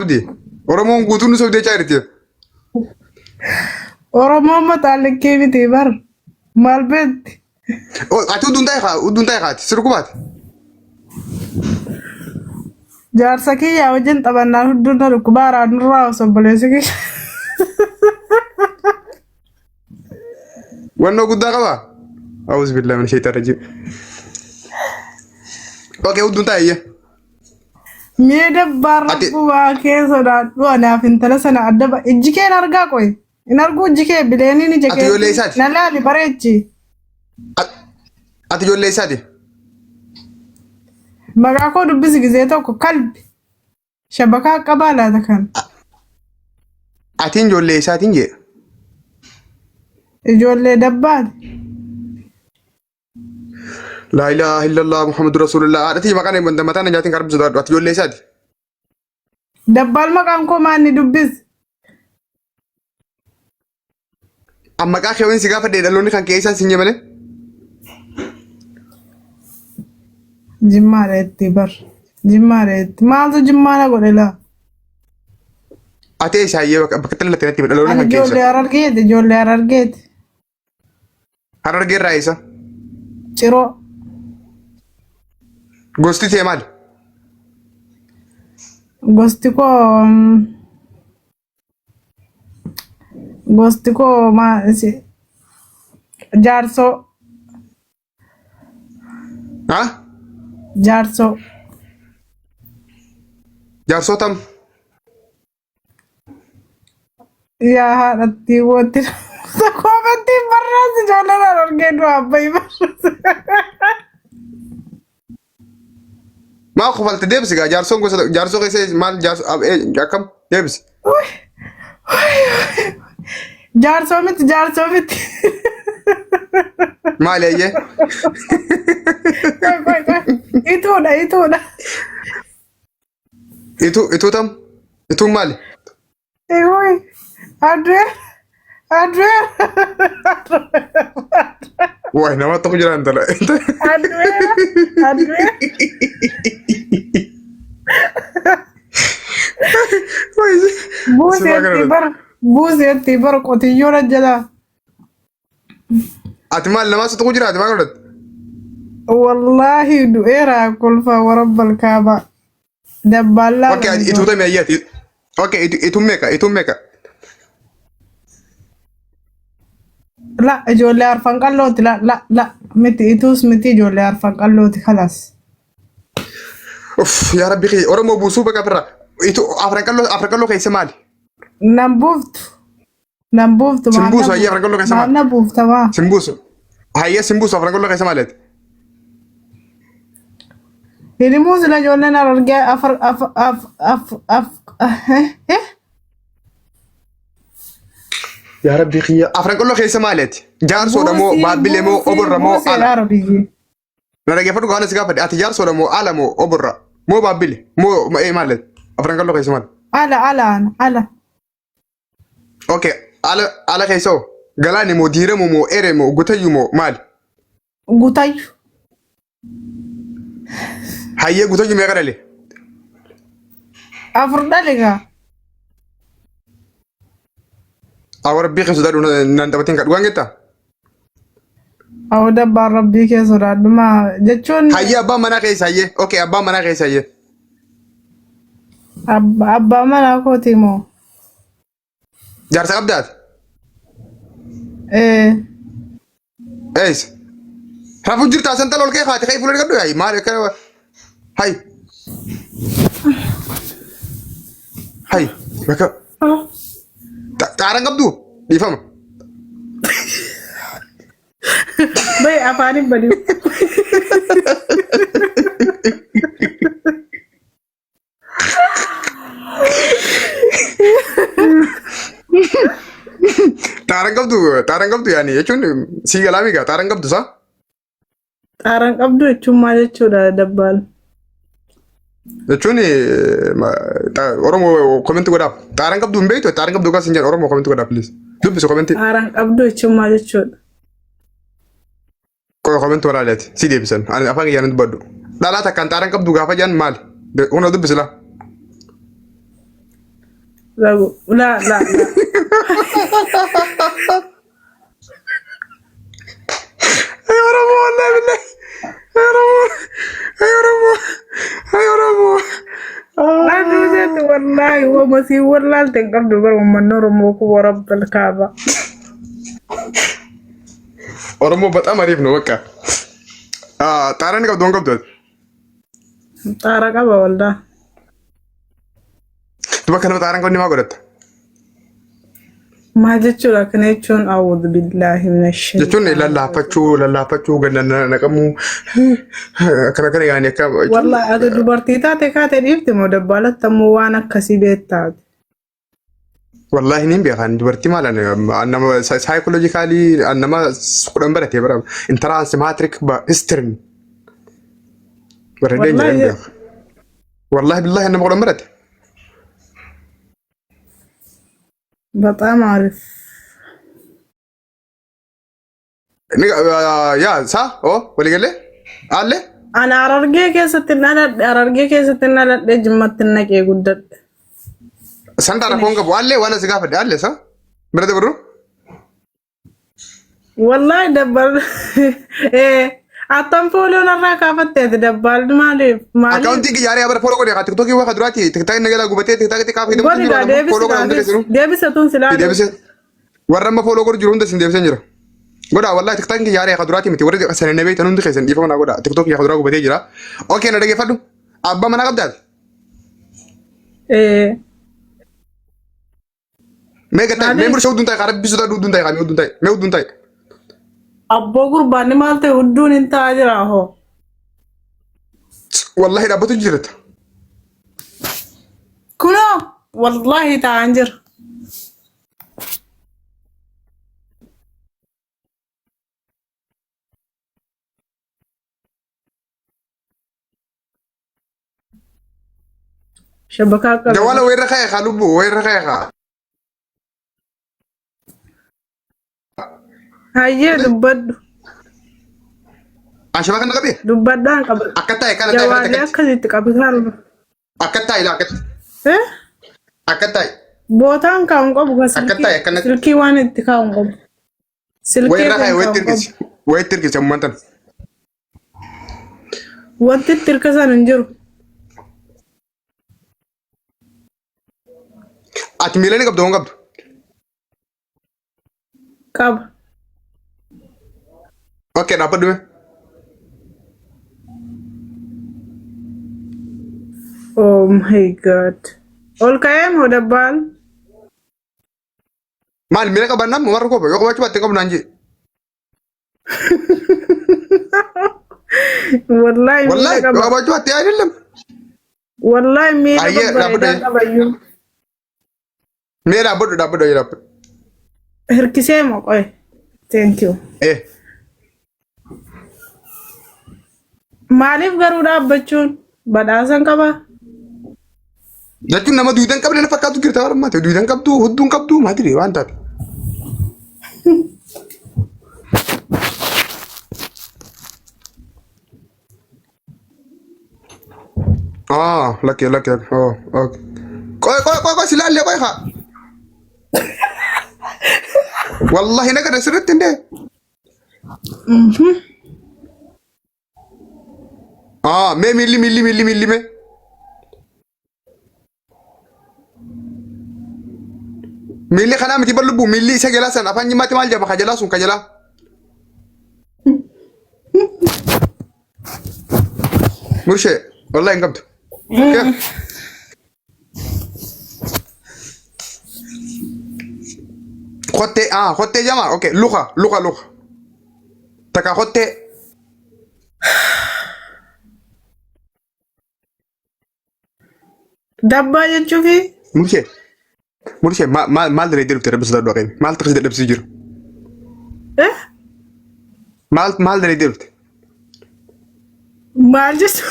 دي ورمون قوتون سو دي شارتي oromoo mataalee keemiti bar maal beekti ati udun tayi sirkubat jaarsa kiyyaa wajjin taphannaan hunduu dhukkubaaraa nurraa osoo obboleessi kiyya wanno guddaa qaba a'uuzu billahi min shaytaan rajiim okay udun tayi mee dabbaarra bu'aa kee sodaadhu anaaf intala sana adda ijji keen argaa qoy in arguu ijji kee bileeniin ija kee na laali bareechi ati ijoollee isaati maqaa koo dubbisi gisee tokko kalbi shabakaa qabaa laata kan atiin ijoollee isaatiin jee ijoollee dabbaati laa ilaaha illallah muhammadu rasulullah haadhatii maqaan mataan najaatiin karbisu daadhu ati ijoollee isaati dabbaal maqaan koo maanni dubbisi amma maqaa kee wani si gaafadhe dhaloonni kan kee isaan sin malee jimmaadheetti bar jimmaadheetti maaltu jimmaana godhe laa ati isaayyee bakka tallatti natti dhaloonni kan kee ijoollee arargeeti harargee irraa isa ciroo gosti tee maali gosti koo jaarsoo ha jaarsoo jaarsootam yaa haadhatti wanti koomatti barreessi jaalala argee du'a abbayi barreessi maa qofalte deebisi gaa jaarsoon gosa jaarsoo keessa maal akkam deebisi jaarsoo miti maali ayyee ituudha ituu tam ituun maali Ewoy, adreer. Wah, nama tokko jira antara. Adreer. Buuseetti bar qotiyyoodha jala. Ati maal nama tokko jira ati maal godhat? Wallahi du'eera kolfa warabbal kaaba. Dabbaallaa. Okay, itu tami ayyati. Okay, itu meka. La, ijoollee arfan qallooti la miti ituus miti ijoollee arfan qallooti khalas. Uff, ya rabbi khii oromoo buusuu baqa birra. Itu afran qallo keessa maali? Nan buuftu Simbuusu hayya afran qallo keessa maali? maal na buufta maa? Simbuusu. Hayya simbuusu afran qallo keessa maali? Hirimuus la ijoolleen argee Ya rabbi khii afran qallo keessa maali? Jaarsoodha moo baabbilee moo oborra moo ala? Na dhaggeeffadhu gaana si gaafadhe ati jaarsoodha moo ala moo oborra moo baabbile moo maali? Afran qallo keessa maali? Ala. Okay, ala keessa hoo galaani moo diiramu moo ere moo gutayyu moo maali? Gutayyu. Hayya gutayyu meeqa dhale? Afur dhale gaa. Awwa rabbii keessa sodaadhu naan taphatiin kadhu waan jettaa? Awwa dabbaan rabbii kee sodaadhu maa jechuun. Hayya abbaan manaa keessa hayyee. Okay, abbaan manaa keessa hayyee. Abbaa manaa kooti moo? Jaarsa qabdaati? Eessa? Rafuu jirtaa san tala ol kee kaate kee fuula qabdu yaayi maal akka hay bakka xaaraan qabdu dhiifama. Bayi afaanin badiu. Xaaraan qabdu yaani jechuun sii galaami gaa xaaraan qabdu saa? Xaaraan qabdu jechuun maal jechuudha dabbaal? Jechuun Oromoo koomenti godhaaf xaaraan qabdu hin beektu xaaraan qabdu kan sin jedhu Oromoo koomenti godhaaf please dubbisu koomenti. Xaaraan qabdu jechuun maal jechuudha? Koomenti walaaleeti si deebisan ani afaan kiyyaan dubbadhu dhalaa takkaan xaaraan qabdu gaafa jedhan maali? Hunda dubbisi laa. لا لا لا يا رب والله بالله يا رب يا رب يا رب والله هو مسيح والله تنقل دبر ومن نور موكو ورب الكعبة ورمو بتأمر ابنه وكا تاراني قبض وان قبض طارق أبا والله تبقى كلمة تاران قلني ما قلت ما جتشو لكن يتشون أعوذ بالله من الشيطان جتشون لا فتشو قلنا نقمو كنا يعني والله هذا دبرتي تاتي كاتي ديفتي مدبالة تمو وانا كسيبت تات والله نيم بيخان دبرتي مالا أنما سايكولوجيكالي أنما سكران برتي برام انترانس ماتريك با استرن بردين جرين والله بالله أنما قران برتي بطعم عارف يا صح ولي قال لي قال لي أنا أرجع كيستنا لا جمعتنا كي قدرت سنت أنا كونك قال لي وأنا سقاف قال لي صح برد برو والله دبل إيه أتم فولو نرى كافة دبل مالي أكاونتي كي جاري أبر فولو كده تيك توكي واحد دلوقتي تيك توك نجلا قبتي تيك توك كافي دم فولو كده ديبس أتون سلا ديبس ورما فولو كده جرون دسين ديبس نجرا قدا والله تيك توك كي جاري أخذ دلوقتي متي ورد سنة نبي تنون دخيسن دي فما قدا تيك توك يأخذ دلوقتي قبتي جرا أوكي نرجع فدو أبا ما نقبض إيه ميجا ميمبر شو دون تاي خارب بيسودا دون تاي خامي دون تاي ميو دون تاي أبو قرباني مالته ودون انت أجرا هو والله لا بتجرت كنا والله تعنجر شبكة جواله وين رخاء خالوبو وين رخاء هاي دبد شبكة نقبي دبدان قبل أكتاي كلا جوالي أكلت قبل أكتاي لا إيه أكتاي بوتان كان قبل أكتاي كنا سلكي وان تكان قبل سلكي وين رخاء وين تركز أمانتن وانت تركز ننجر أتميلني قبض هون قبض كاب أوكي نابد دوه Oh my god. All kaya mo dabal? mal mila ka banam mo ko ba yo ko ba ko nanji wallahi wallahi ko ba to ti ayillam wallahi mi da ba yu me da bodo yira herkise mo koy thank you malif garuda bachun badasan ka ba Jatuh nama duitan kabel na fakatu kirta war mate duitan kabtu huddun kabtu madri wanta laki oh okay koy silalle koy ha wallahi naga da sirrin de me milli me ملي خنا متي بلبو ملي سجلا سن افاني ماتي مال جابا خجلا سون كجلا مرشي والله انقبت خوتي جماعة اوكي لغة تكا خوتي دبا يشوفي مرشي ما ادري يدير بتر بس دقيقة ما تخزد لبس يجر ايه ما ادري يدير ما جس